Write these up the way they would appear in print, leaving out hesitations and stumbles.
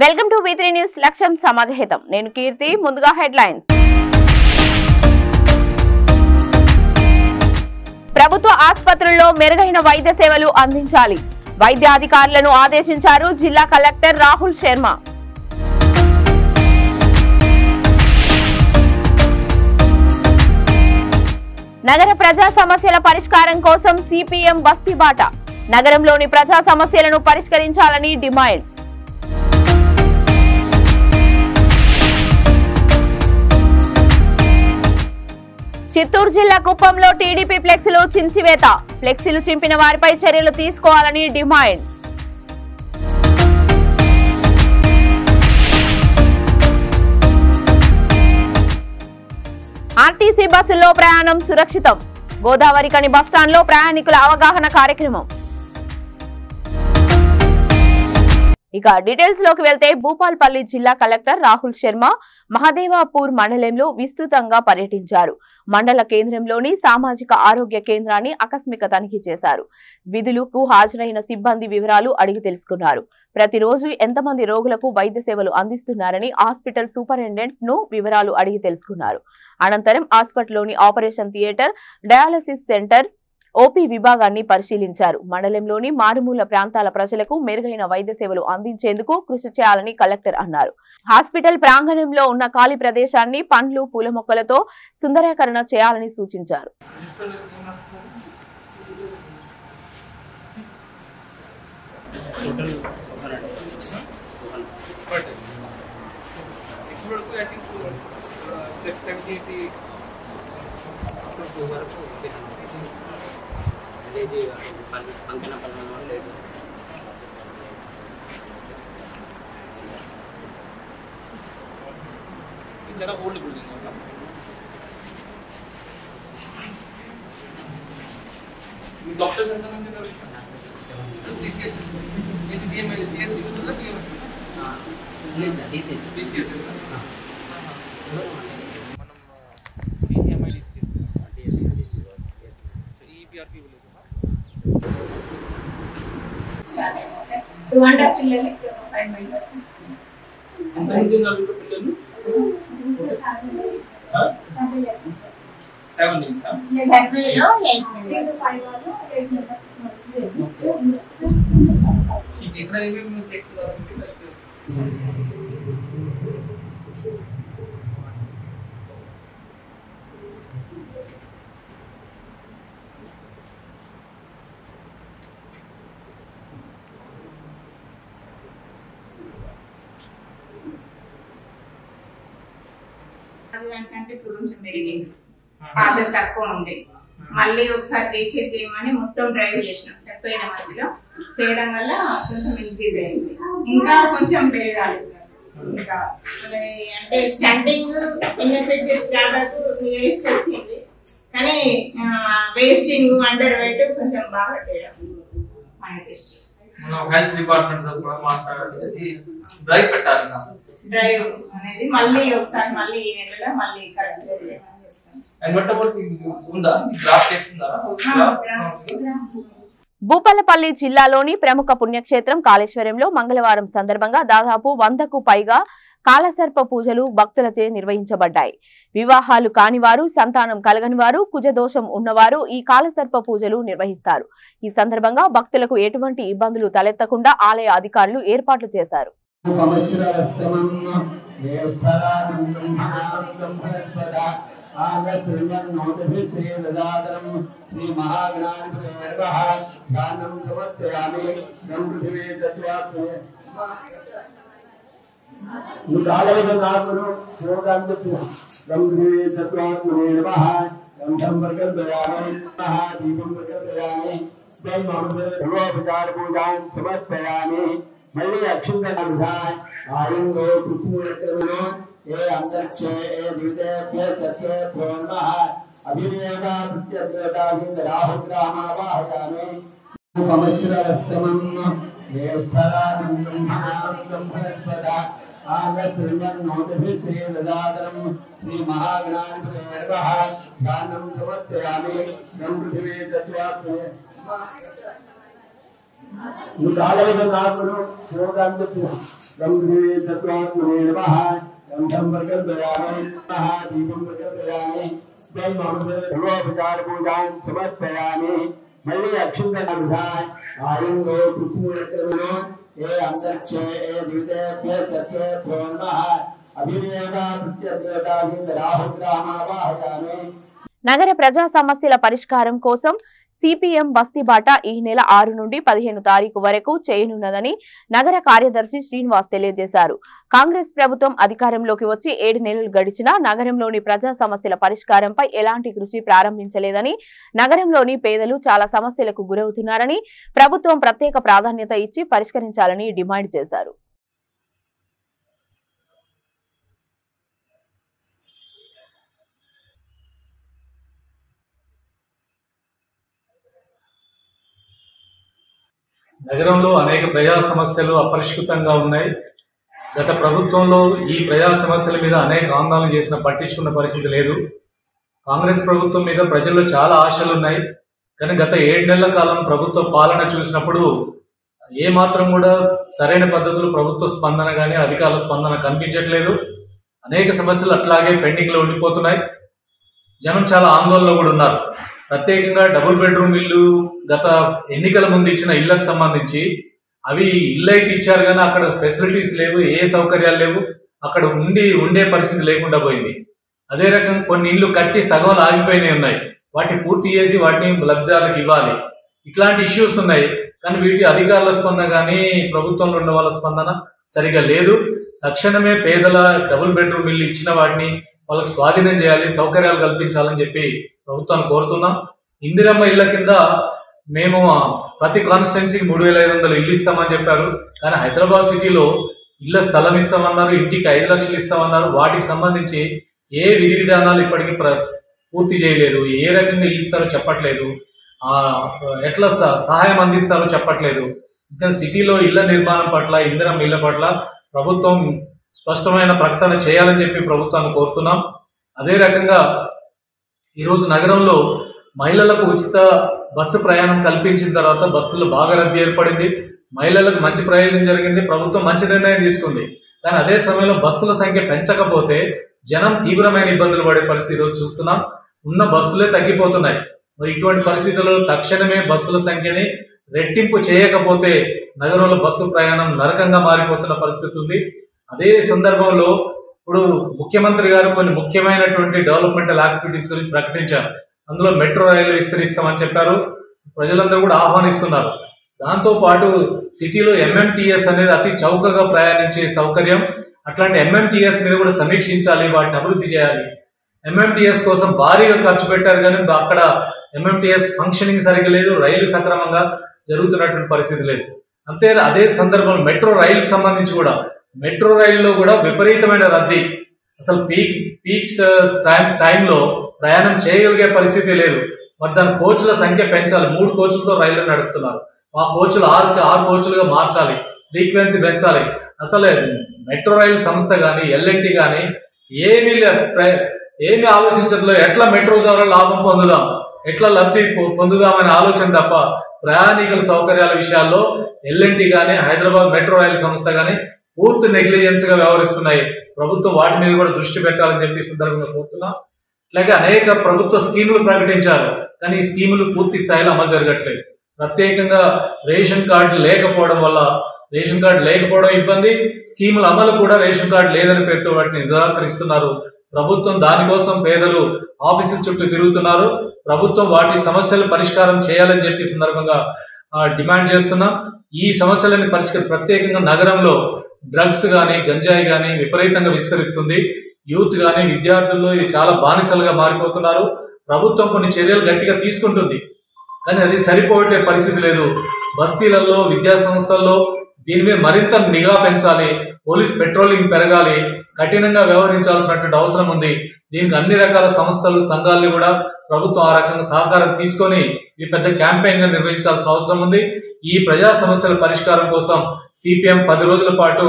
Welcome to V3 news లక్ష్యం సమాజహితం. నేను కీర్తి. ముందుగా హెడ్లైన్స్. ప్రభుత్వ ఆసుపత్రుల్లో మెరుగైన వైద్య సేవలు అందించాలి. వైద్య అధికారులను ఆదేశించారు జిల్లా కలెక్టర్ రాహుల్ శర్మ. నగర ప్రజా సమస్యల పరిష్కారం కోసం సిపిఎం బస్తీ బాట. నగరంలోని ప్రజా సమస్యలను పరిష్కరించాలని డిమాండ్. చిత్తూరు జిల్లా కుప్పంలో టీడీపీ ఫ్లెక్సీలు చించివేత. ఫ్లెక్సీలు చింపిన వారిపై చర్యలు తీసుకోవాలని డిమాండ్. ఆర్టీసీ బస్సుల్లో ప్రయాణం సురక్షితం. గోదావరి కని బస్టాండ్లో ప్రయాణికుల అవగాహన కార్యక్రమం. ఇక డీటెయిల్స్ లోకి వెళ్తే భూపాల్పల్లి జిల్లా కలెక్టర్ రాహుల్ శర్మ మహదేవాపూర్ మండలంలో విస్తృతంగా పర్యటించారు. మండల కేంద్రంలోని సామాజిక ఆరోగ్య కేంద్రాన్ని ఆకస్మిక తనిఖీ చేశారు. విధులకు హాజరైన సిబ్బంది వివరాలు అడిగి తెలుసుకున్నారు. ప్రతిరోజు ఎంతమంది రోగులకు వైద్య సేవలు అందిస్తున్నారని హాస్పిటల్ సూపరింటెండెంట్ ను వివరాలు అడిగి తెలుసుకున్నారు. అనంతరం హాస్పిటల్లోని operation theatre, dialysis centre, OP విభాగాన్ని పరిశీలించారు. మండలంలోని మారుమూల ప్రాంతాల ప్రజలకు మెరుగైన వైద్య సేవలు అందించేందుకు కృషి చేయాలని కలెక్టర్ అన్నారు. హాస్పిటల్ ప్రాంగణంలో ఉన్న ఖాళీ ప్రదేశాన్ని పండ్లు, పూల మొక్కలతో సుందరీకరణ చేయాలని సూచించారు. जरा ओल्ड बिल्डिंग है डॉक्टर सेंटर में किधर देखिए ये डीएमएल सीएस यूज होता है हां डीसी हां మనం डीएमएल डीसी ఈపీఆర్పీ बोले స్టార్ట్ అయిపోతే 2.5 పిల్లలకి 5 మెంబర్స్ ఎంతమంది ఉన్నారు పిల్లలు 7 ఇంకా సర్వేలో 8 మెంబర్స్ 5 వాళ్ళు 8 మెంబర్స్ ఇక్కడ ఏమేమి చెక్ చేయాలంటే దానికంటే ఇప్పుడు కొంచెం మెరుగైంది. ఆర్డర్ తక్కువ ఉంది. మళ్ళీ ఒకసారి రీచెక్ చేయమని మొత్తం డ్రైవ్ చేసినాం. సెప్పైన మధ్యలో చేయడం వల్ల కొంచెం ఇంక్రీజ్ అయింది. ఇంకా కొంచెం పెరగాలి సార్. ఇంకా అంటే స్టంటింగ్ ఇన్ఎఫెక్టివ్ స్టార్ట్ నియరెస్ట్ వచ్చింది, కానీ వేస్టింగ్, అండర్ వెయిట్ కొంచెం బాగా చేయడం మనకి మనం హెల్త్ డిపార్ట్మెంట్ తో కూడా మాట్లాడాలి. డ్రైవ్ పెట్టాలి. డ్రైవ్ అనేది మళ్ళీ ఒకసారి మళ్ళీ ఈ నెలలో మళ్ళీ కరెక్ట్ గా చేయమని చెప్తాను. భూపాలపల్లి జిల్లాలోని ప్రముఖ పుణ్యక్షేత్రం కాళేశ్వరంలో మంగళవారం సందర్భంగా దాదాపు 100కు పైగా కాలసర్ప పూజలు భక్తులచే నిర్వహించబడ్డాయి. వివాహాలు కాని వారు, సంతానం కలగని వారు, కుజదోషం ఉన్నవారు ఈ కాలసర్ప పూజలు నిర్వహిస్తారు. ఈ సందర్భంగా భక్తులకు ఎటువంటి ఇబ్బందులు తలెత్తకుండా ఆలయ అధికారులు ఏర్పాట్లు చేశారు. మళ్ళీ అక్షింతనాభిధాన్ ఆయుంగో పృథ్వీక్రమణో ఏ అంతరిక్షే ఏ దివ్యేభ్యో తస్యేభ్యో నమః అభిరేగా ప్రత్యగ్రతాభిరాహుగ్రామావాహయామి పమశ్రవస్తమం ఏస్థరానం బ్రహ్మణానందం బృహస్పత ఆగశ్రీమన్నోదభిశ్రీరదాదరం శ్రీ మహాగణాధిపతిర్వః గానం సమర్పయామి గం పృథివీ తత్వాత్మే ఈ కాలైన నాకును శివగాంధీ గంభీర తత్వాత్మనే నమః గంధం ప్రకల్పయామి నమః దీపం ప్రకల్పయామి సర్వోపచార పూజాన్ సమర్పయామి. మళ్ళీ అక్షింతలు ఆయుంగో పృథ్వీలో ఏ అంతరిక్షే ఏ దివ్యేభ్యో తస్యేభ్యో నమః అభివేద ప్రత్యర్థ రాహుగ్రామావాహయామి. నగర ప్రజా సమస్యల పరిష్కారం కోసం సిపిఎం బస్తీ బాట ఈ నెల 6 నుండి 15 తారీఖు వరకు చేయనున్నదని నగర కార్యదర్శి శ్రీనివాస్ తెలియజేశారు. కాంగ్రెస్ ప్రభుత్వం అధికారంలోకి వచ్చి 7 నెలలు గడిచినా నగరంలోని ప్రజా సమస్యల పరిష్కారంపై ఎలాంటి కృషి ప్రారంభించలేదని, నగరంలోని పేదలు చాలా సమస్యలకు గురవుతున్నారని, ప్రభుత్వం ప్రత్యేక ప్రాధాన్యత ఇచ్చి పరిష్కరించాలని డిమాండ్ చేశారు. నగరంలో అనేక ప్రజా సమస్యలు అపరిష్కృతంగా ఉన్నాయి. గత ప్రభుత్వంలో ఈ ప్రజా సమస్యల మీద అనేక ఆందోళన చేసిన పట్టించుకున్న పరిస్థితి లేదు. కాంగ్రెస్ ప్రభుత్వం మీద ప్రజల్లో చాలా ఆశలు ఉన్నాయి. కానీ గత 7 నెలల కాలం ప్రభుత్వ పాలన చూసినప్పుడు ఏ మాత్రం కూడా సరైన పద్ధతులు ప్రభుత్వ స్పందన కానీ అధికారుల స్పందన కనిపించట్లేదు. అనేక సమస్యలు అట్లాగే పెండింగ్లో ఉండిపోతున్నాయి. జనం చాలా ఆందోళనలో కూడా ఉన్నారు. ప్రత్యేకంగా డబుల్ బెడ్రూమ్ ఇల్లు గత ఎన్నికల ముందు ఇచ్చిన ఇళ్లకు సంబంధించి అవి ఇల్లు అయితే ఇచ్చారు కానీ అక్కడ ఫెసిలిటీస్ లేవు, ఏ సౌకర్యాలు లేవు, అక్కడ ఉండే పరిస్థితి లేకుండా పోయింది. అదే రకంగా కొన్ని ఇళ్లు కట్టి సగం ఆగిపోయినాయి ఉన్నాయి. వాటిని పూర్తి చేసి వాటిని లబ్ధిదారులకు ఇవ్వాలి. ఇట్లాంటి ఇష్యూస్ ఉన్నాయి. కానీ వీటి అధికారుల స్పందన కానీ ప్రభుత్వంలో ఉన్న వాళ్ళ స్పందన సరిగా లేదు. తక్షణమే పేదల డబుల్ బెడ్రూమ్ ఇల్లు ఇచ్చిన వాటిని వాళ్ళకి స్వాధీనం చేయాలి, సౌకర్యాలు కల్పించాలని చెప్పి ప్రభుత్వాన్ని కోరుతున్నాం. ఇందిరమ్మ ఇళ్ల కింద మేము ప్రతి కాన్స్టిట్యున్సీకి 3500 ఇల్లు ఇస్తామని చెప్పారు. కానీ హైదరాబాద్ సిటీలో ఇళ్ల స్థలం ఇస్తామన్నారు, ఇంటికి 5 లక్షలు ఇస్తామన్నారు. వాటికి సంబంధించి ఏ విధి విధానాలు ఇప్పటికీ పూర్తి చేయలేదు. ఏ రకంగా ఇల్లు ఇస్తారో చెప్పట్లేదు, ఎట్లా సహాయం అందిస్తారో చెప్పట్లేదు. ఇంకా సిటీలో ఇళ్ల నిర్మాణం పట్ల, ఇందిరమ్మ ఇళ్ల పట్ల ప్రభుత్వం స్పష్టమైన ప్రకటన చేయాలని చెప్పి ప్రభుత్వాన్ని కోరుతున్నాం. అదే రకంగా ఈరోజు నగరంలో మహిళలకు ఉచిత బస్సు ప్రయాణం కల్పించిన తర్వాత బస్సులు బాగా రద్దీ ఏర్పడింది. మహిళలకు మంచి ప్రయోజనం జరిగింది. ప్రభుత్వం మంచి నిర్ణయం తీసుకుంది. కానీ అదే సమయంలో బస్సుల సంఖ్య పెంచకపోతే జనం తీవ్రమైన ఇబ్బందులు పడే పరిస్థితి ఈరోజు చూస్తున్నాం. ఉన్న బస్సులే తగ్గిపోతున్నాయి. మరి ఇటువంటి పరిస్థితుల్లో తక్షణమే బస్సుల సంఖ్యని రెట్టింపు చేయకపోతే నగరంలో బస్సు ప్రయాణం నరకంగా మారిపోతున్న పరిస్థితి ఉంది. అదే సందర్భంలో ఇప్పుడు ముఖ్యమంత్రి గారు కొన్ని ముఖ్యమైనటువంటి డెవలప్మెంటల్ యాక్టివిటీస్ గురించి ప్రకటించారు. అందులో మెట్రో రైలు విస్తరిస్తామని చెప్పారు. ప్రజలందరూ కూడా ఆహ్వానిస్తున్నారు. దాంతో పాటు సిటీలో ఎంఎంటీఎస్ అనేది అతి చౌకగా ప్రయాణించే సౌకర్యం. అట్లాంటి ఎంఎంటీఎస్ మీద కూడా సమీక్షించాలి, వాటిని అభివృద్ధి చేయాలి. ఎంఎంటీఎస్ కోసం భారీగా ఖర్చు పెట్టారు కానీ అక్కడ ఎంఎంటీఎస్ ఫంక్షనింగ్ సరిగ్గా లేదు, రైలు సక్రమంగా జరుగుతున్నటువంటి పరిస్థితి లేదు. అదే సందర్భంలో మెట్రో రైలుకి సంబంధించి కూడా మెట్రో రైల్లో కూడా విపరీతమైన రద్దీ. అసలు పీక్స్ టైంలో ప్రయాణం చేయగలిగే పరిస్థితి లేదు. మరి దాని కోచ్ల సంఖ్య పెంచాలి. 3 కోచ్లతో రైళ్లు నడుపుతున్నారు. ఆ కోచ్లు 6 కోచ్లుగా మార్చాలి, ఫ్రీక్వెన్సీ పెంచాలి. అసలు మెట్రో రైలు సంస్థ కానీ ఎల్ఎన్టీ కానీ ఏమీ ఆలోచించట్లేదు. ఎట్లా మెట్రో ద్వారా లాభం పొందుదాం, ఎట్లా లబ్ధి పొందుదామనే ఆలోచన తప్ప ప్రయాణికుల సౌకర్యాల విషయాల్లో ఎల్ఎన్టీ కానీ హైదరాబాద్ మెట్రో రైలు సంస్థ కానీ పూర్తి నెగ్లిజెన్స్ గా వ్యవహరిస్తున్నాయి. ప్రభుత్వం వాటి మీద కూడా దృష్టి పెట్టాలని చెప్పి సందర్భంగా కోరుతున్నాం. ఇట్లాగే అనేక ప్రభుత్వ స్కీములు ప్రకటించారు, కానీ ఈ స్కీములు పూర్తి స్థాయిలో అమలు జరగట్లేదు. ప్రత్యేకంగా రేషన్ కార్డు లేకపోవడం వల్ల, రేషన్ కార్డు లేకపోవడం ఇబ్బంది, స్కీముల అమలు కూడా రేషన్ కార్డు లేదని పేరుతో వాటిని నిరాకరిస్తున్నారు. ప్రభుత్వం దానికోసం పేదలు ఆఫీసుల చుట్టూ తిరుగుతున్నారు. ప్రభుత్వం వాటి సమస్యలు పరిష్కారం చేయాలని చెప్పి సందర్భంగా డిమాండ్ చేస్తున్నాం. ఈ సమస్యలని ప్రత్యేకంగా నగరంలో డ్రగ్స్ కానీ గంజాయి కానీ విపరీతంగా విస్తరిస్తుంది. యూత్ కానీ విద్యార్థుల్లో ఇది చాలా బానిసలుగా మారిపోతున్నారు. ప్రభుత్వం కొన్ని చర్యలు గట్టిగా తీసుకుంటుంది, కానీ అది సరిపోయే పరిస్థితి లేదు. బస్తీలలో, విద్యా సంస్థల్లో దీని మీద మరింత నిఘా పెంచాలి. పోలీస్ పెట్రోలింగ్ పెరగాలి, కఠినంగా వ్యవహరించాల్సినటువంటి అవసరం ఉంది. దీనికి అన్ని రకాల సంస్థలు, సంఘాలను కూడా ప్రభుత్వం ఆ రకంగా సహకారం తీసుకొని ఈ పెద్ద క్యాంపెయిన్ గా నిర్వహించాల్సిన అవసరం ఉంది. ఈ ప్రజా సమస్యల పరిష్కారం కోసం సిపిఎం 10 రోజుల పాటు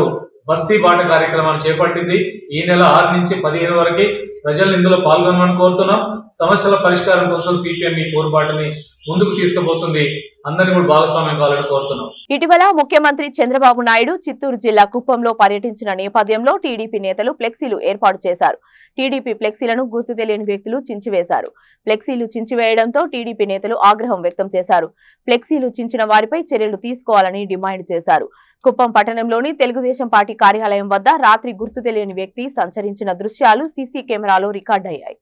బస్తీ బాట కార్యక్రమాన్ని చేపట్టింది. ఈ నెల 6 నుంచి 15 వరకు ప్రజలు ఇందులో పాల్గొనమని కోరుతున్నాం. సమస్యల పరిష్కారం కోసం సిపిఎం ఈ పోరుబాటుని ముందుకు తీసుకుపోతుంది. అందరినీ కూడా భాగస్వామ్యం కావాలని కోరుతున్నాం. ఇటీవల ముఖ్యమంత్రి చంద్రబాబు నాయుడు చిత్తూరు జిల్లా కుప్పంలో పర్యటించిన నేపథ్యంలో టీడీపీ నేతలు ఫ్లెక్సీలు ఏర్పాటు చేశారు. టీడీపీ ఫ్లెక్సీలను గుర్తు తెలియని వ్యక్తులు చించివేశారు. ఫ్లెక్సీలు చించివేయడంతో టీడీపీ నేతలు ఆగ్రహం వ్యక్తం చేశారు. ఫ్లెక్సీలు చించిన వారిపై చర్యలు తీసుకోవాలని డిమాండ్ చేశారు. కుప్పం పట్టణంలోని తెలుగుదేశం పార్టీ కార్యాలయం వద్ద రాత్రి గుర్తు తెలియని వ్యక్తి సంచరించిన దృశ్యాలు సీసీ కెమెరాలో రికార్డయ్యాయి.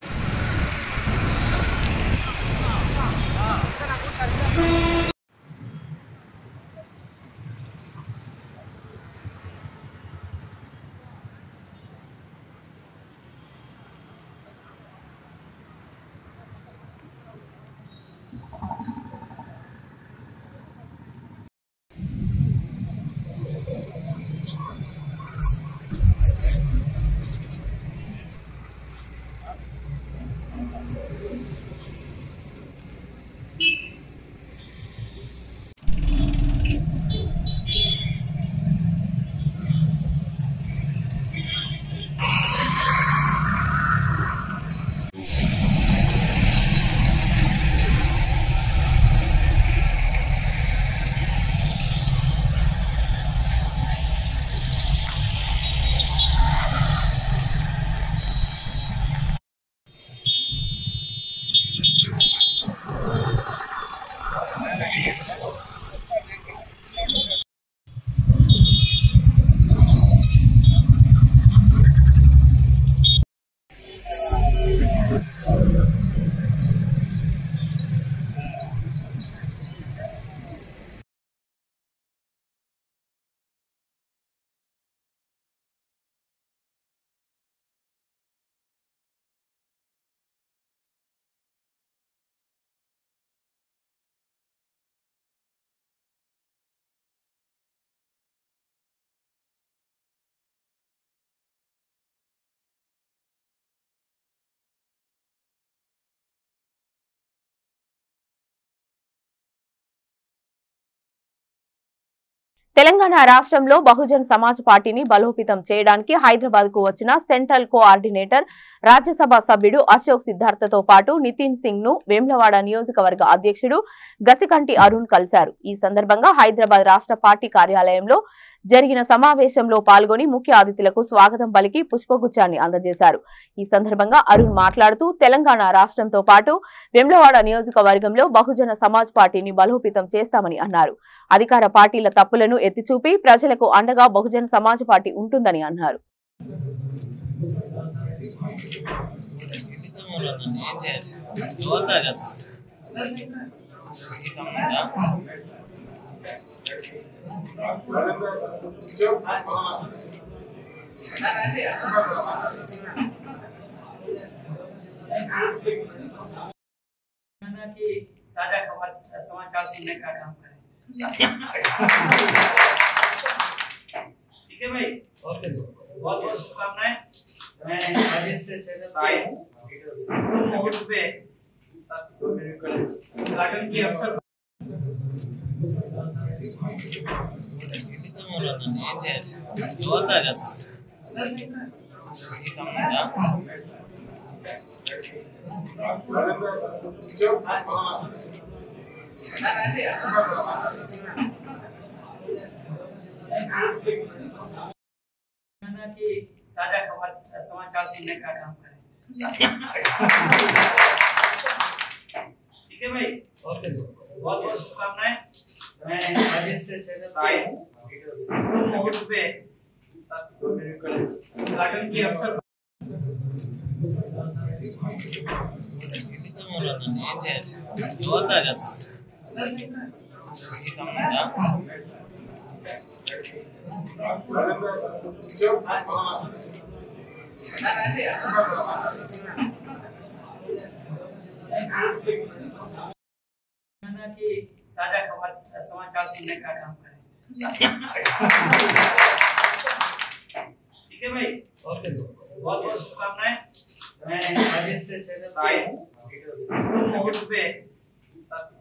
తెలంగాణ రాష్ట్రంలో బహుజన్ సమాజ్ పార్టీని బలోపేతం చేయడానికి హైదరాబాద్ కు వచ్చిన సెంట్రల్ కోఆర్డినేటర్ రాజ్యసభ సభ్యుడు అశోక్ సిద్ధార్థతో పాటు నితిన్ సింగ్ ను వేములవాడ నియోజకవర్గ అధ్యక్షుడు గసికంటి అరుణ్ కలిశారు. ఈ సందర్భంగా హైదరాబాద్ రాష్ట్ర పార్టీ కార్యాలయంలో జరిగిన సమావేశంలో పాల్గొని ముఖ్య అతిథులకు స్వాగతం పలికి పుష్పగుచ్చాన్ని అందజేశారు. ఈ సందర్భంగా అరుణ్ మాట్లాడుతూ తెలంగాణ రాష్ట్రంతో పాటు వేములవాడ నియోజకవర్గంలో బహుజన సమాజ్ పార్టీని బలోపేతం చేస్తామని అన్నారు. అధికార పార్టీల తప్పులను ఎత్తిచూపి ప్రజలకు అండగా బహుజన సమాజ్ పార్టీ ఉంటుందని అన్నారు. की ताजा खबर समाचार सुनने का काम करें। ठीक है भाई, ओके, बहुत बहुत शुभकामनाएं। मैं राजेश से चैनल मोड पे उद्घाटन की अवसर की ताजा खबर समाचार सुनने का काम करें। ठीक है भाई, ओके, बहुत बहुत शुभकामनाएं। मैं राजेश से चैनल मोड पे उद्घाटन की अवसर की ताजा खबर समाचार सुनने का काम करें। ठीक है भाई, ओके, बहुत बहुत शुभकामनाएं। मैं राजेश से चैनल मोड पे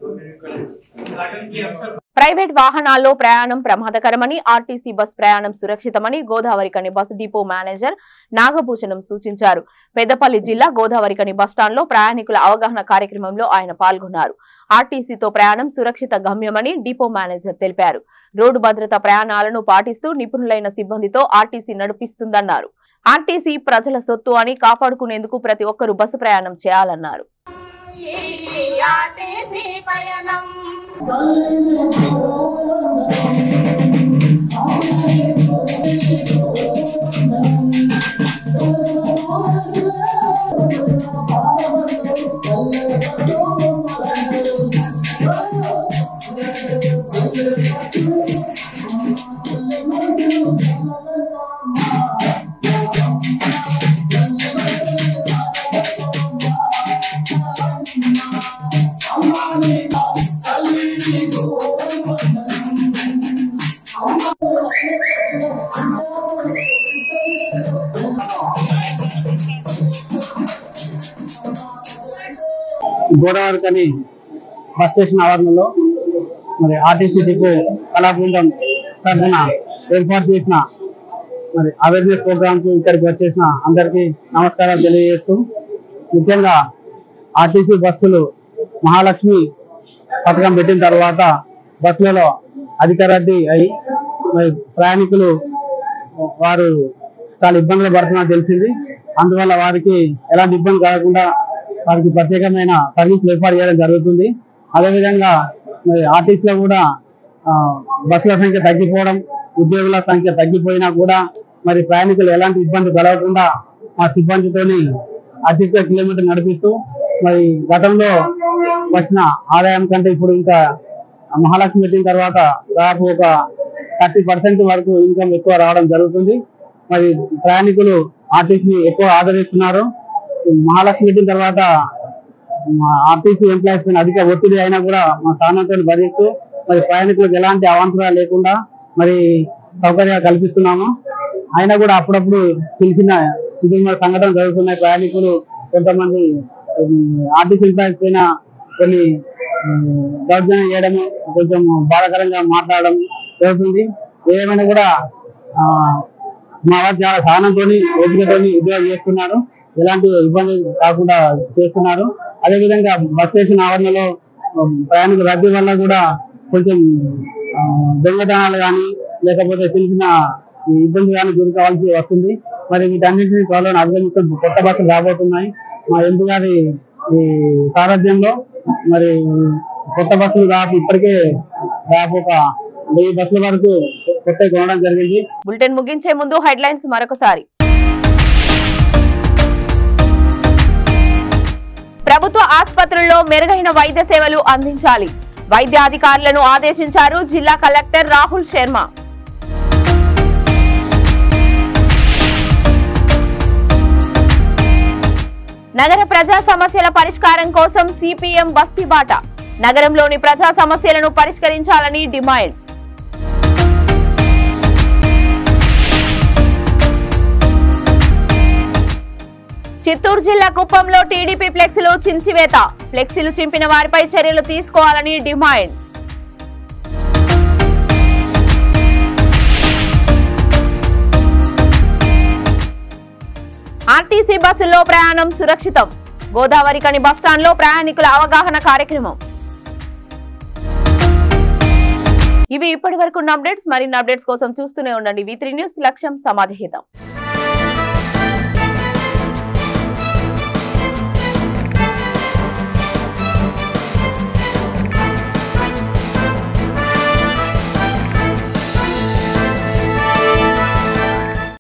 उद्घाटन की अवसर ప్రైవేట్ వాహనాల్లో ప్రయాణం ప్రమాదకరమని, ఆర్టీసీ బస్ ప్రయాణం సురక్షితమని గోదావరికని బస్ డిపో మేనేజర్ నాగభూషణం సూచించారు. పెద్దపల్లి జిల్లా గోదావరికని బస్టాండ్లో ప్రయాణికుల అవగాహన కార్యక్రమంలో ఆయన పాల్గొన్నారు. ఆర్టీసీతో ప్రయాణం సురక్షిత గమ్యమని డిపో మేనేజర్ తెలిపారు. రోడ్డు భద్రత ప్రయాణాలను పాటిస్తూ నిపుణులైన సిబ్బందితో ఆర్టీసీ నడిపిస్తుందన్నారు. ఆర్టీసీ ప్రజల సొత్తు అని కాపాడుకునేందుకు ప్రతి ఒక్కరూ బస్సు ప్రయాణం చేయాలన్నారు. గోదావరికని బస్ స్టేషన్ ఆవరణలో మరి ఆర్టీసీ డిపో కళా బృందం తరఫున ఏర్పాటు చేసిన మరి అవేర్నెస్ ప్రోగ్రామ్ కు ఇక్కడికి వచ్చేసిన అందరికీ నమస్కారాలు తెలియజేస్తూ, ముఖ్యంగా ఆర్టీసీ బస్సులు మహాలక్ష్మి పథకం పెట్టిన తర్వాత బస్సులలో అధిక రద్దీ అయి మరి ప్రయాణికులు వారు చాలా ఇబ్బందులు పడుతున్నారని తెలిసింది. అందువల్ల వారికి ఎలాంటి ఇబ్బంది కలగకుండా వారికి ప్రత్యేకమైన సర్వీసులు ఏర్పాటు చేయడం జరుగుతుంది. అదేవిధంగా మరి ఆర్టీసీలో కూడా బస్సుల సంఖ్య తగ్గిపోవడం, ఉద్యోగుల సంఖ్య తగ్గిపోయినా కూడా మరి ప్రయాణికులు ఎలాంటి ఇబ్బంది కలగకుండా మా సిబ్బందితోని అధిక కిలోమీటర్ నడిపిస్తూ మరి గతంలో వచ్చిన ఆదాయం కంటే ఇప్పుడు ఇంకా మహాలక్ష్మి పెట్టిన తర్వాత దాదాపు ఒక 30% వరకు ఇన్కమ్ ఎక్కువ రావడం జరుగుతుంది. మరి ప్రయాణికులు ఆర్టీసీని ఎక్కువ ఆదరిస్తున్నారు. మహాలక్ష్మి పెట్టిన తర్వాత ఆర్టీసీ ఎంప్లాయీస్ పైన అధిక ఒత్తిడి అయినా కూడా మా సహనంతో భరిస్తూ మరి ప్రయాణికులకు ఎలాంటి అవాంతరాలు లేకుండా మరి సౌకర్యాలు కల్పిస్తున్నాము. అయినా కూడా అప్పుడప్పుడు చిన్న చిన్న సంఘటనలు జరుగుతున్నాయి. ప్రయాణికులు కొంతమంది ఆర్టీసీ ఎంప్లాయీస్ పైన కొన్ని దౌర్జన్యం చేయడము, కొంచెం బాధాకరంగా మాట్లాడడం జరుగుతుంది. ఏమైనా కూడా మా వారు చాలా సహనంతో ఓపికతో ఉద్యోగం చేస్తున్నారు. ఎలాంటి ఇబ్బంది కాకుండా చేస్తున్నారు. అదేవిధంగా బస్ స్టేషన్ ఆవరణలో ప్రయాణికుల రద్దీ వల్ల కూడా కొంచెం దొంగతనాలు కానీ లేకపోతే చిన్న ఇబ్బంది కానీ గురి కావాల్సి వస్తుంది. మరి వీటన్నింటినీ త్వరలో అభిగమిస్తూ కొత్త బస్సులు రాబోతున్నాయి. మా ఎంపీ గారి సారథ్యంలో మరి కొత్త బస్సులు దాదాపు ఇప్పటికే దాదాపు ఒక 1000 బస్సుల వరకు కొత్త కొనడం జరిగింది. బులెటిన్ ముగించే ముందు హెడ్లైన్స్ మరొకసారి. ప్రభుత్వ ఆసుపత్రుల్లో మెరుగైన వైద్య సేవలు అందించాలి. వైద్య అధికారులను ఆదేశించారు జిల్లా కలెక్టర్ రాహుల్ శర్మ. నగర ప్రజా సమస్యల పరిష్కారం కోసం సిపిఎం బస్తీ బాట. నగరంలోని ప్రజా సమస్యలను పరిష్కరించాలని డిమాండ్. చిత్తూరు జిల్లా కుప్పంలో టీడీపీ ఫ్లెక్సీలు చించివేత. ఫ్లెక్సీలు చింపిన వారిపై చర్యలు తీసుకోవాలని డిమాండ్. ఆర్టీసీ బస్సుల్లో ప్రయాణం సురక్షితం. గోదావరికని బస్టాండ్లో ప్రయాణికుల అవగాహన కార్యక్రమం. ఇవి ఇప్పటి వరకు అప్డేట్స్. మరిన్ని అప్డేట్స్ కోసం చూస్తూనే ఉండండి V3 న్యూస్. లక్ష్యం సమాజహితం.